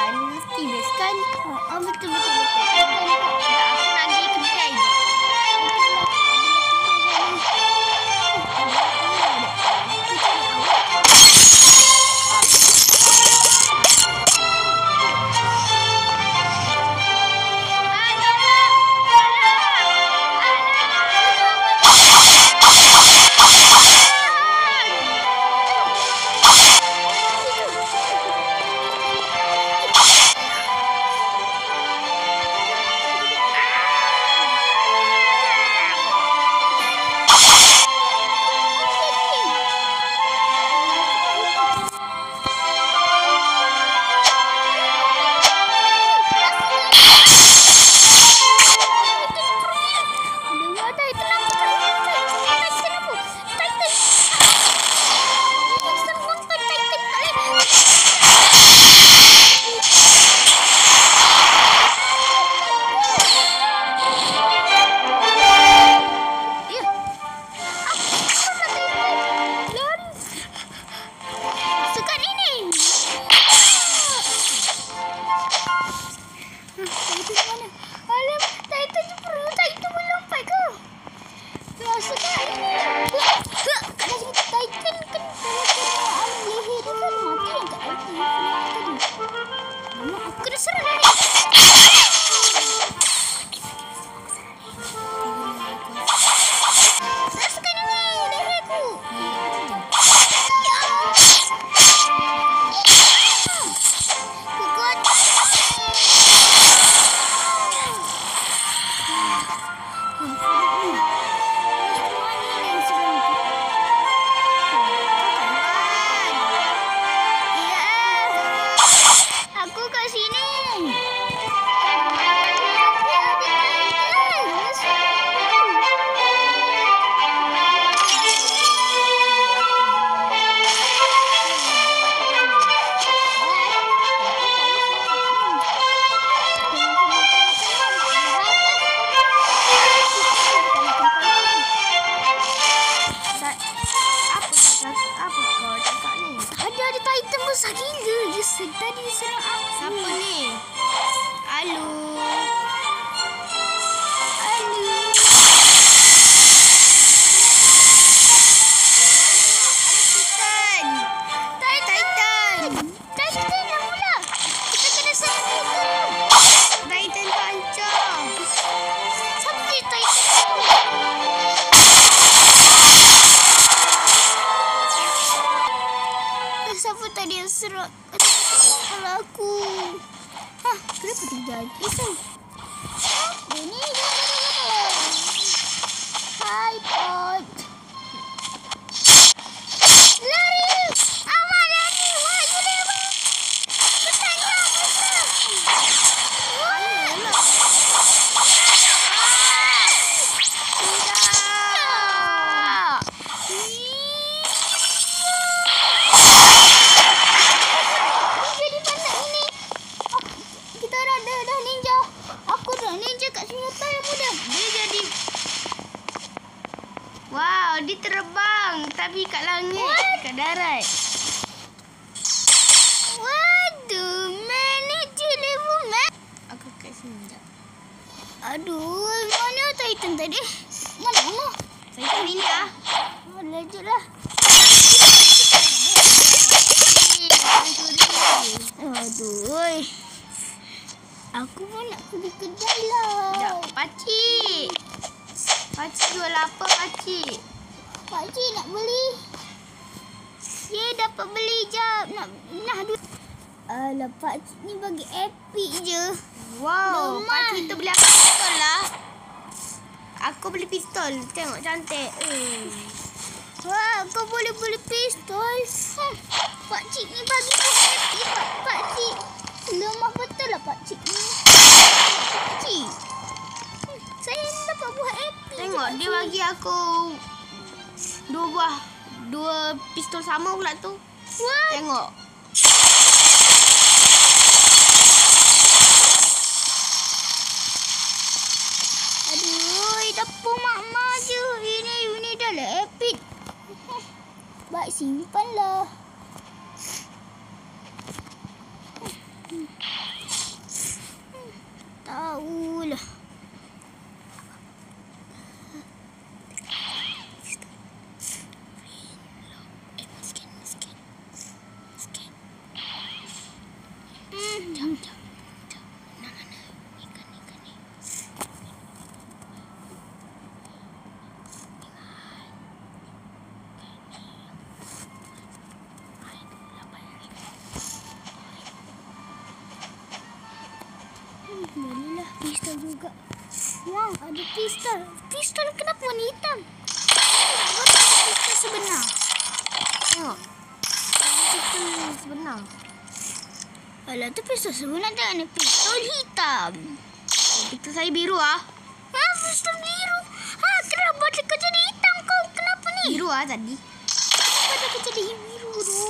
kan. Mesti best kan. Betul. Aku nak pergi kedai je. Besar gila je tadi serang aku. Siapa ni? Halo. Titan lah pula. Kita kena serang itu. Titan pancang. Siapa ni Titan? Siapa tadi yang serang kepala aku? Kenapa terjadi? Risau. Ini Hai Pot. Lari! Awak lari! Wah, you lari! Bertanya apa? Wow, dia terbang tapi kat langit, kat darat. Waduh, manager level man. Aku kat sini sekejap. Aduh, mana Titan tadi? Mana? Titan ini ah. Legit lah. Aduh. Aku pun nak pergi kedai lah. Sekejap, pakcik. Pakcik jual apa, pakcik? Pakcik nak beli. Ye, dapat beli jap. Nak duit. Alah, pakcik ni bagi epic je. Wow, Lemah. pakcik tu beli aku pistol lah. Aku beli pistol. Tengok cantik. Wah, kau boleh beli pistol. Pakcik ni bagi aku epic. Pakcik lemah betul lah pakcik ni. Pakcik. Saya dapat buat epic. Tengok, dia bagi aku dua pistol sama pula tu. What? Tengok. Aduh, dapur mak-mak je. Ini dah lah epic. Baik, simpanlah. bau lah. Jom. Ikan ni. Bolehlah pistol juga. Wow, ada pistol. Pistol kenapa warna hitam? Pistol sebenar. Tengok. Pistol sebenar. Alah, tu pistol sebenar tak ada pistol hitam. Pistol saya biru ah. Pistol biru. Kenapa kau jadi hitam kau? Kenapa ni? Biru ah tadi. Kenapa kau jadi biru tu?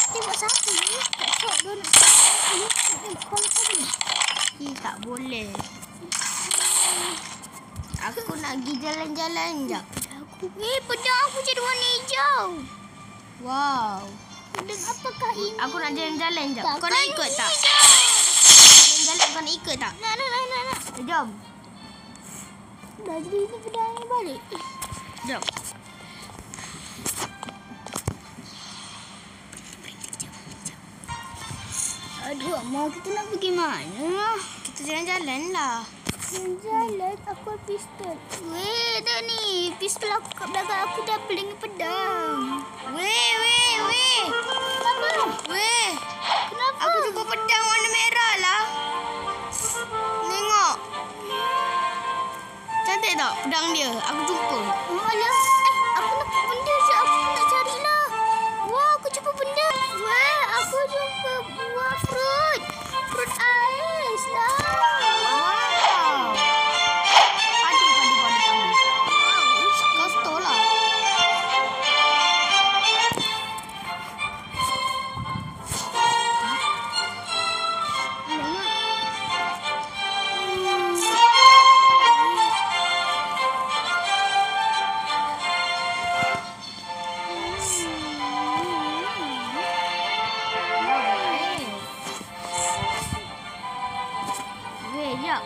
Tengok siapa ni? Tak sok dia nak tengok kau tadi. Tak boleh. Aku nak pergi jalan-jalan jap. Pedang aku jadi warna hijau. Wow. Pedang apakah ini? Aku nak jalan-jalan jap. Takkan Kau nak ikut tak? hijau. Jalan-jalan kau nak ikut tak? Nak. Jom. Dah jadi ni pedang ni balik. Jom. Aduh, mau kita nak pergi mana? Kita jalan-jalan lah. Jalan, aku ada pistol. Weh, dah ni. Pistol aku kat belakang aku dah peling pedang. Weh. Kenapa? Weh. Kenapa? Aku jumpa pedang warna merah lah. Tengok. Cantik tak pedang dia? Aku jumpa. Alah. Aku nak benda je. Aku nak carilah. Wah, aku jumpa benda. Wah, aku jumpa buah fruit. Fruit ais lah. Wow. Padu. Kau stol lah. Weh, jap.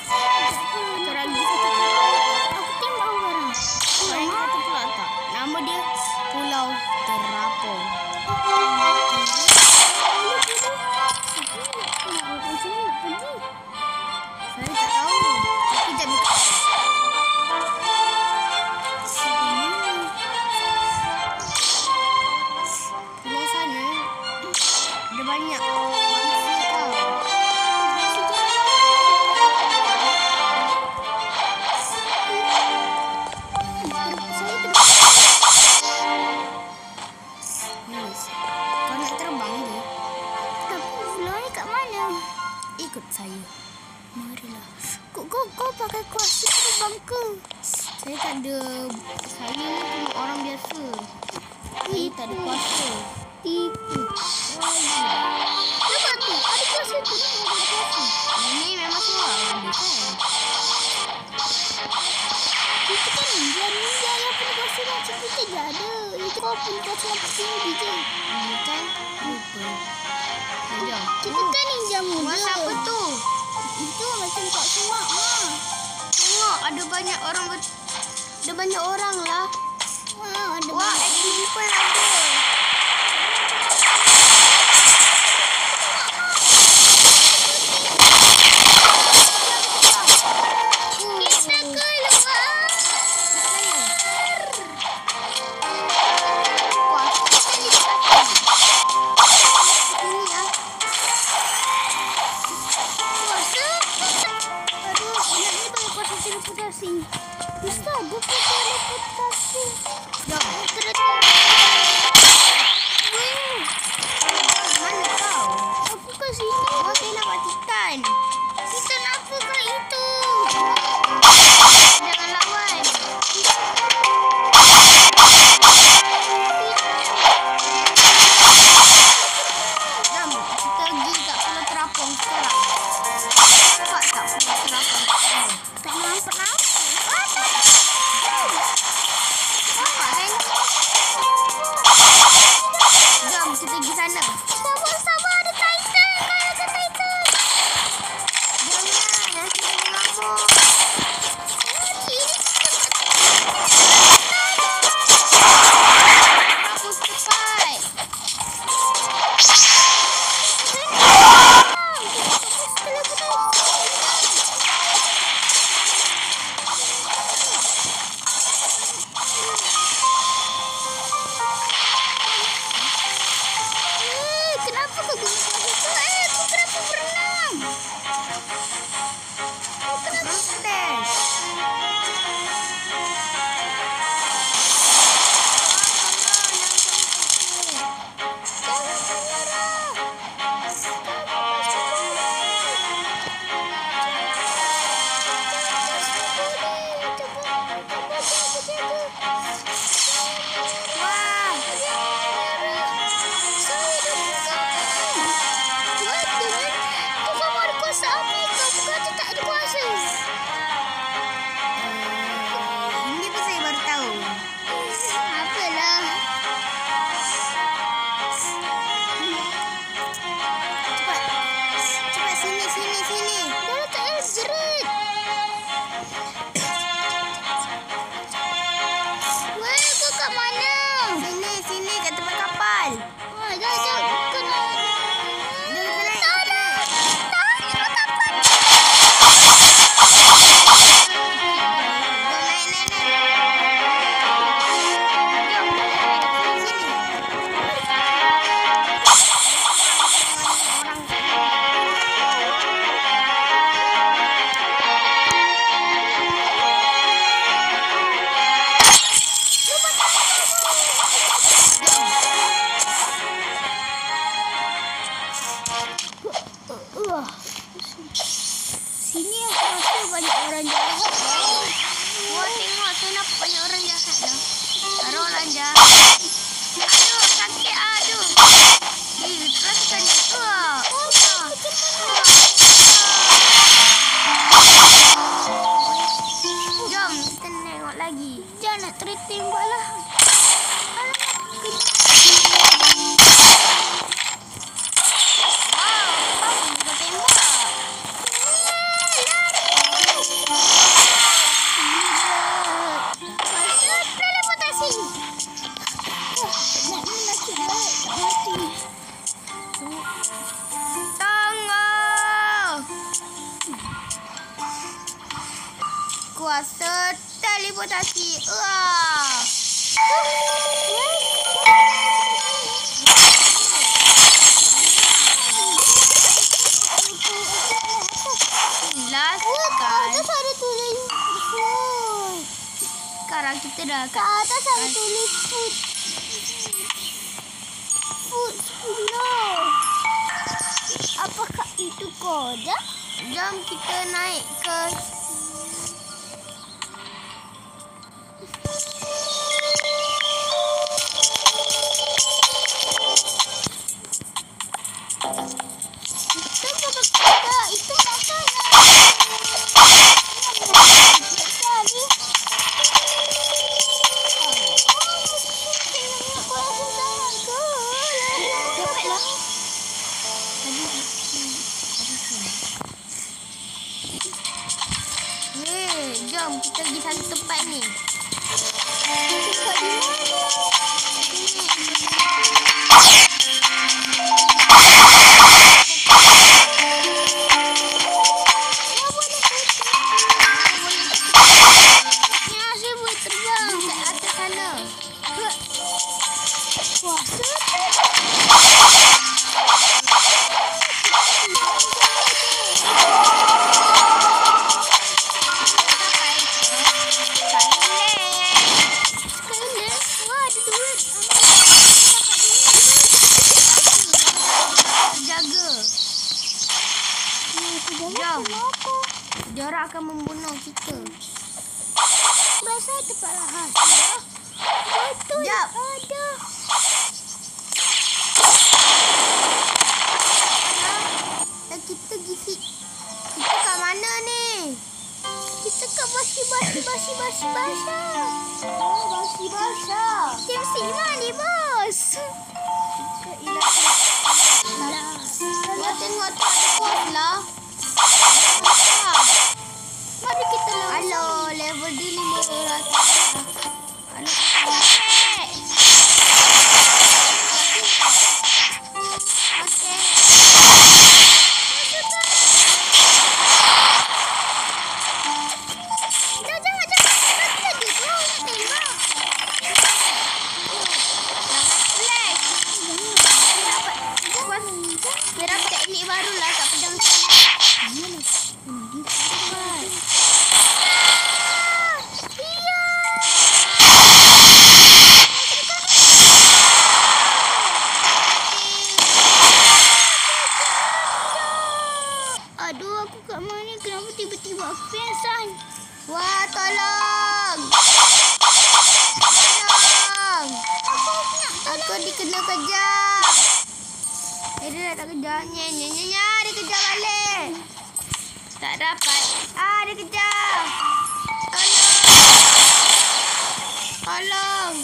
Sekarang lagi satu pulau. Aku tembak orang. Sekarang lagi satu pulau tak? Nama dia Pulau Terapung. Saya tak tahu. Tapi jap buka. Pulau sana ada banyak manusia tau. Kau nak terbang je? Tapi pulau ni kat mana? Ikut saya. Marilah. Kau pakai kuasa terbang ke? Saya tak ada. Saya ni cuma orang biasa. Saya tak ada kuasa. Tipu. Lepas tu, ada kuasa tu. Kenapa ada kuasa? Ini memang seorang ada kan? Itu kan ninja yang punya kuasa macam kita je ada. Itu kau punya kuasa macam tinggi je. Ini kan lupa. Jom. Kita kan ninja muda. Kuasa apa tu? Itu macam Kak Sumak lah. Tengok ada banyak orang ada banyak orang lah. Ada Wah, banyak. activity pun ada. Kita keluar. Kuasa. Aduh, anak ni banyak kuasa teleportasi. Ustaz, dia pun teleportasi. Jom. Weh, Mana kau? aku kat sini. Oh, saya nampak Titan. Kita apa kat itu? Jangan lawan. Jom, kita pergi kat Pulau Terapung sekarang. Nampak tak Pulau Terapung sekarang? Tak nampak apa. Nampak kan? Jom, kita pergi sana. Sabar, ada Titan. Kau ada Titan. Pegang je. Aduh, sakit aduh. Teruskan ni. Jom, kita tengok lagi. Jangan nak tertembak lah. Kuasa teleportasi. Wah. Last kan. Atas ada tulis food. Sekarang kita dah Kat atas ada tulis food. Food sebelah. Apakah itu kode? Jom kita naik ke Itu makanan. Dapatlah. jom kita pergi satu tempat ni. Tempat di mana? Diorang akan membunuh kita. Berasa tempat rahasia. Betul. Jap. Ada. Dan kita pergi. Kita kat mana ni? Kita kat basi basah. Oh, basi basah. Tim Siman ni, bos. Kau tengok tu ada pos lah. Mari kita lawan. Halo, level dia 500. Halo, okey. Teknik baru lah kat pedang sini. Aduh, aku kat mana? Kenapa tiba-tiba aku pingsan? Wah, tolong. Aku dikena kejar. Dia tak kejar. Nya, dia kejar balik. Tak dapat. Dia kejar. Tolong.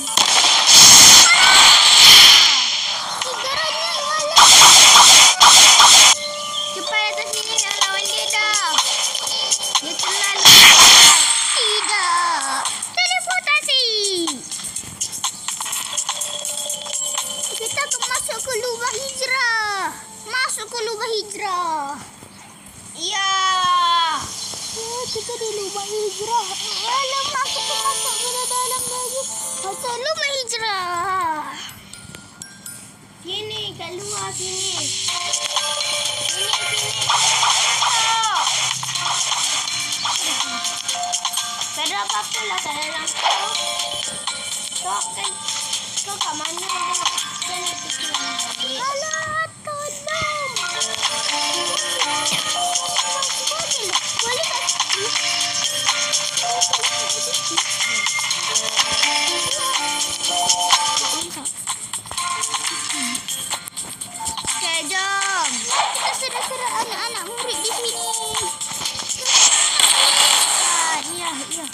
Cepat datang sini nak lawan dia dah. Dia terlalu Tidak. Teleportasi. Kita akan masuk ke lubang hijrah. Ya. Kita di lubang hijrah. Alamak, kita masuk ke dalam lagi. Masuk lubang hijrah. Sini, kat luar sini. Tak ada apa-apa lah kat dalam tu. Kau kat mana dah? Kan kita balik. Alah, tolong. Boleh tak? Ya.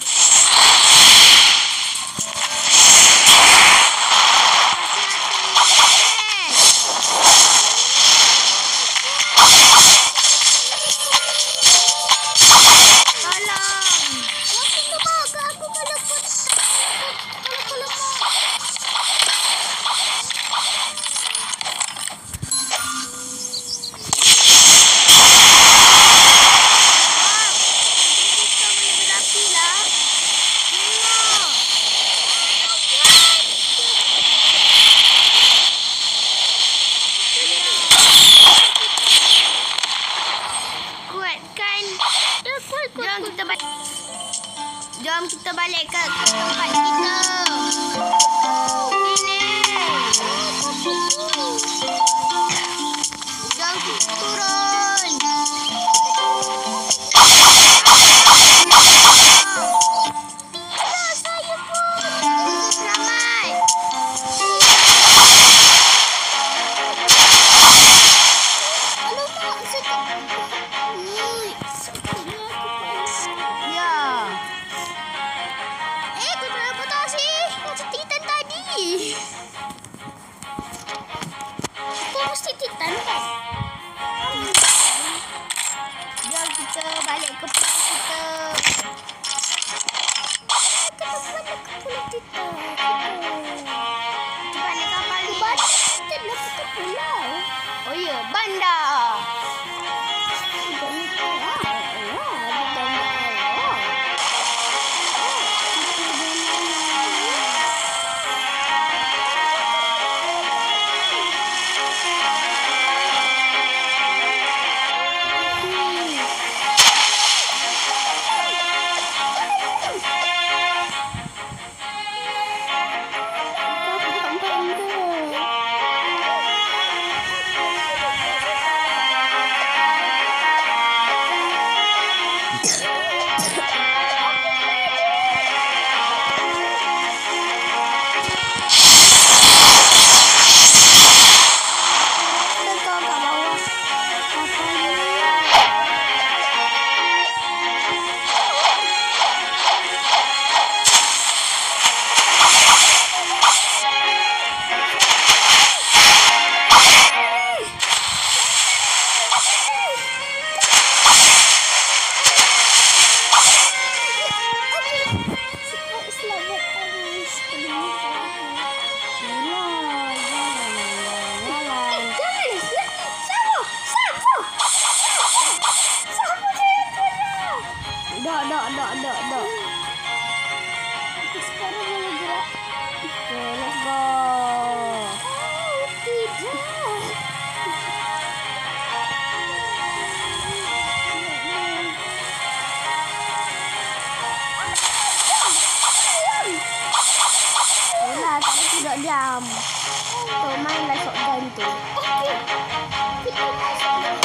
Jom kita balik ke tempat kita. Sini. Jom kita turun. Saya pun. Selamat. Alamak, jom kita balik ke pulau kita. Kita naik kapal ni. Kita nak ke pulau. Oh ya, bandar. Dok. Sekarang boleh gerak. Okay, let's go. Yalah, tak ada tidak diam. Tu mainlah shotgun tu. Okey. Kita masuk.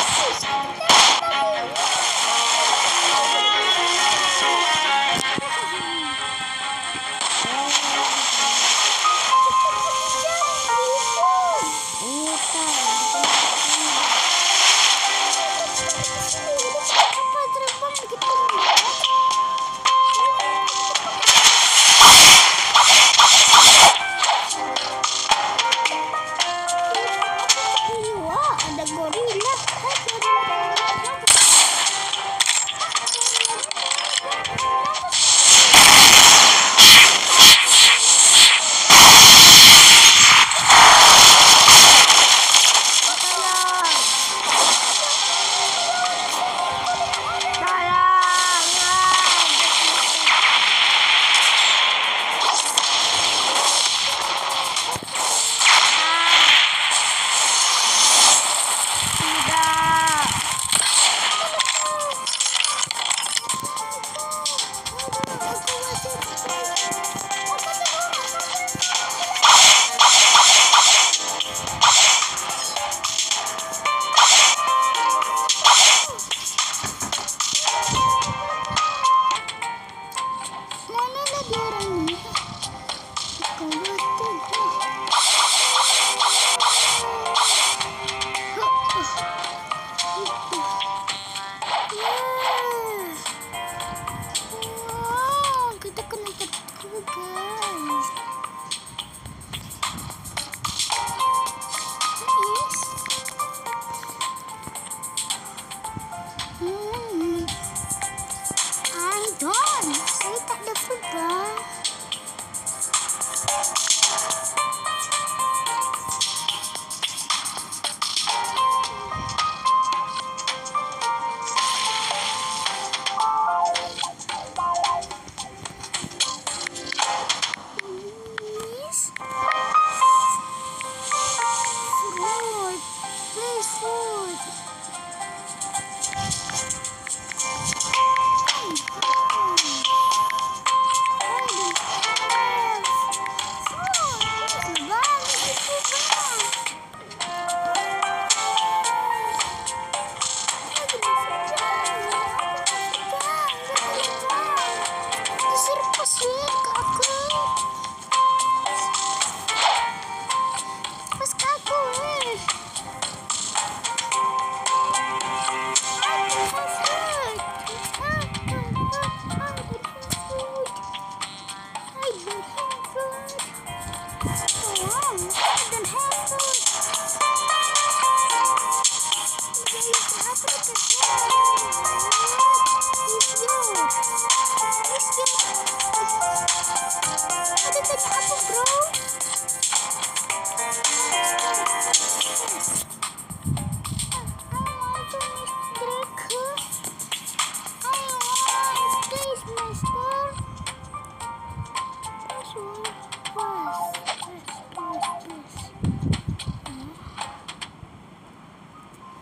tanya apa, bro?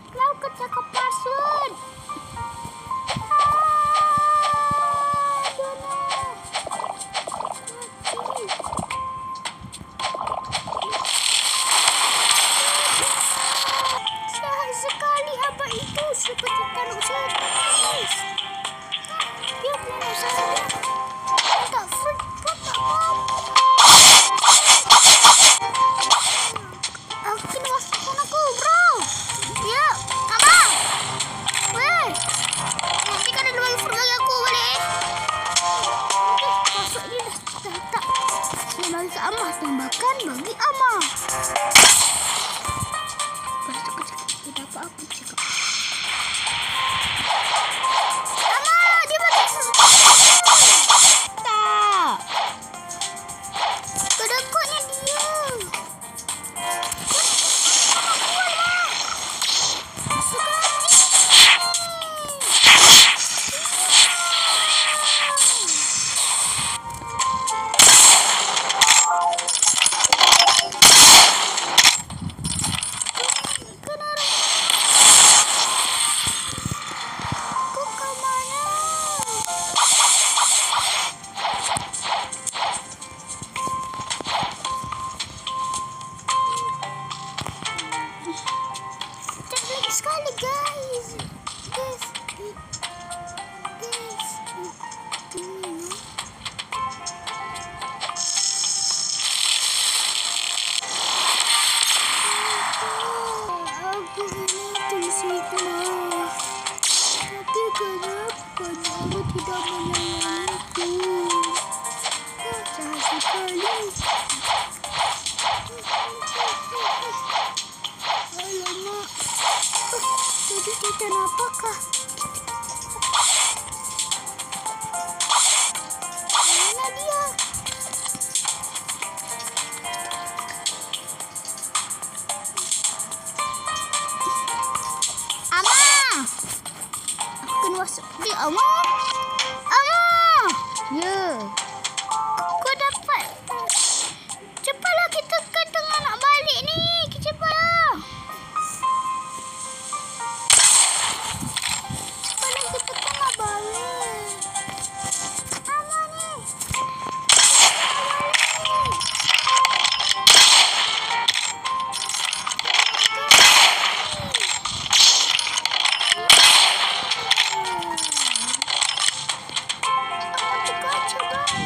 Kau kecakap password. Jahat sekali abang itu seperti tanuk saya terus. Dia punya saya. Tak freak pun tak mau. Aku kena masuk phone aku, bro. Ya, abang. Weh. Nanti kan ada lagi fruit bagi aku boleh. Masuk ni dah tak. Saya bagi ke Amah. Tambahkan bagi Amah. Lepas tu aku cakap, dia dapat aku cakap. Amah, dia bagi fruit. Tak. Kedekutnya dia. Sekali guys, aku ini tulis ikhlas, tapi kenapa dia tidak menyayangiku? Jahat sekali. Alamak. Jadi kita apakah? Mana dia? Amah! Aku kena masuk dia, Amah. Amah! Ya. Kau dapat. Cepatlah kita ke tengah nak balik ni. Cepatlah. Kita tengah balik. Amah ni. Aku kaca bang.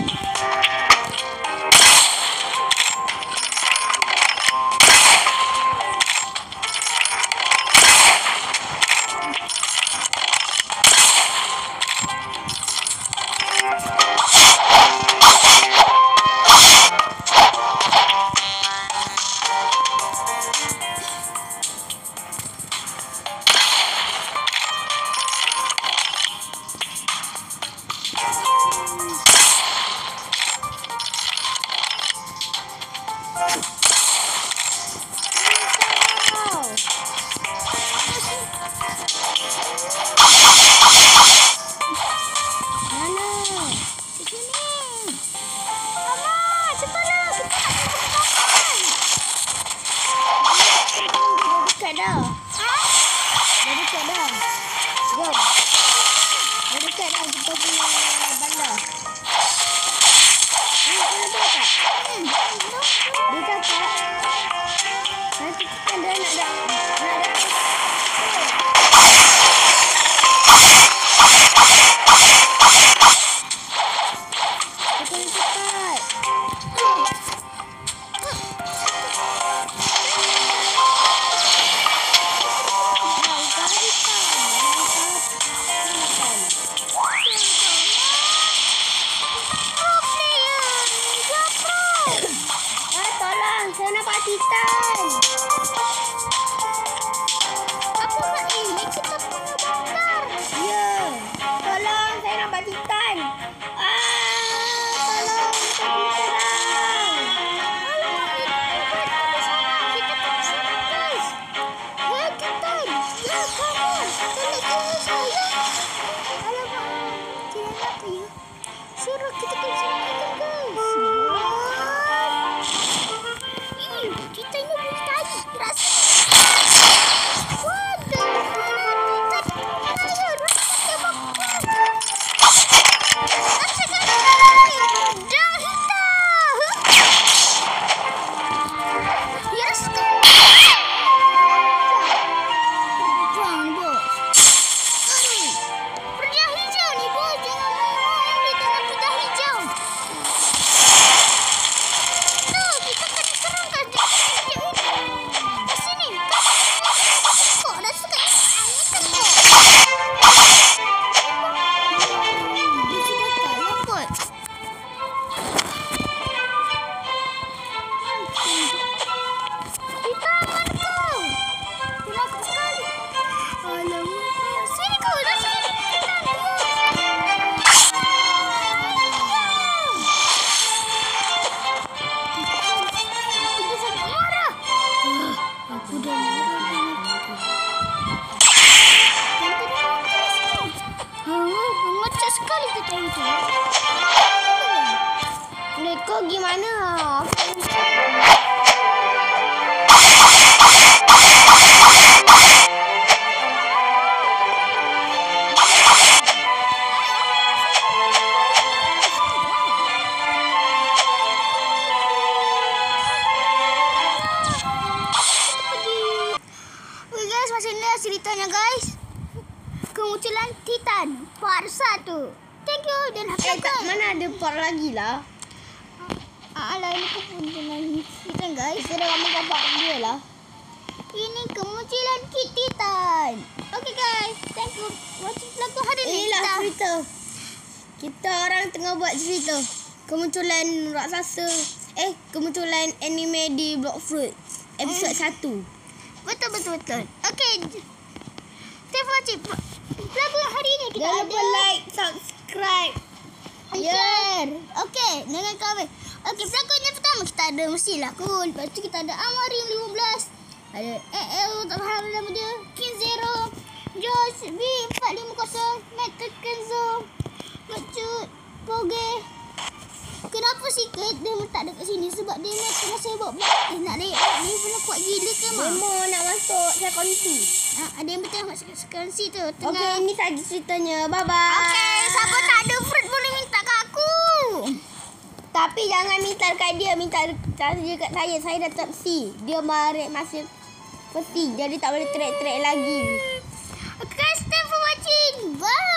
Dah. Dah dekat dah. Jom. Dah dekat dah kita punya bandar. Kau tahu tak? Dia cakap nanti kita dah nak dah. Cepat. Saya nampak Titan. Apakah ini kita punya bandar? Ya. Tolong, saya nampak Titan. Tolong, kita pergi serang. kita konsepkan guys. Kita ini boleh tarik. Rasa. What the fuck? Rasa bagus. Rasa kan dah hitam. Ya rasa kan. Brown bos. Peda hijau ni bos. Jangan main-main di tengah peda hijau. No, kita kena serangkan dia. Ke sini. Kok rasa kan air tengok. Dia sudah kalah kot. Di tangan kau. Kenapa sekali? Alamak. Sini kau. Dah sekali. Kita sangat marah. Aku dah marah. Pengocak sekali kita itu. Neko gimana? Okay guys, macam inilah ceritanya guys. Kemunculan Titan part 1. Thank you dan harapkan. Mana ada part lagi lah. Alah, ini kemunculan Titan guys. Kita dah lama part dia lah. Ini kemunculan Kit Titan. Okay guys, thank you watching vlog hari ni. Inilah cerita. Kita orang tengah buat cerita. Kemunculan raksasa. Kemunculan anime di Block Fruit. Episod 1. Betul. Okay. Thank you watching vlog hari ni. Kita Jangan ada lupa like, subscribe. share. Okay, dengan komen. Okay, pelakon yang pertama kita ada mestilah Kun. Lepas tu kita ada Amarim 15. Ada tak faham nama dia. Kinzero. Josh B450. Metal Kenzo. Macut. Poge. Kenapa sih Kate dia tak dekat sini? Sebab dia tengah sibuk berlatih nak naik. Dia pula kuat gila ke mak? Demo nak masuk Sekonti. Ada yang betul masuk sekansi tu. Okay, ini saja ceritanya. Bye-bye. Okay, siapa tak ada fruit boleh minta kat aku. Tapi jangan minta dekat dia. Minta dekat saya. Saya dah top C. Dia marek masih peti. Jadi tak boleh track-track lagi. Okay guys, thanks for watching. Bye.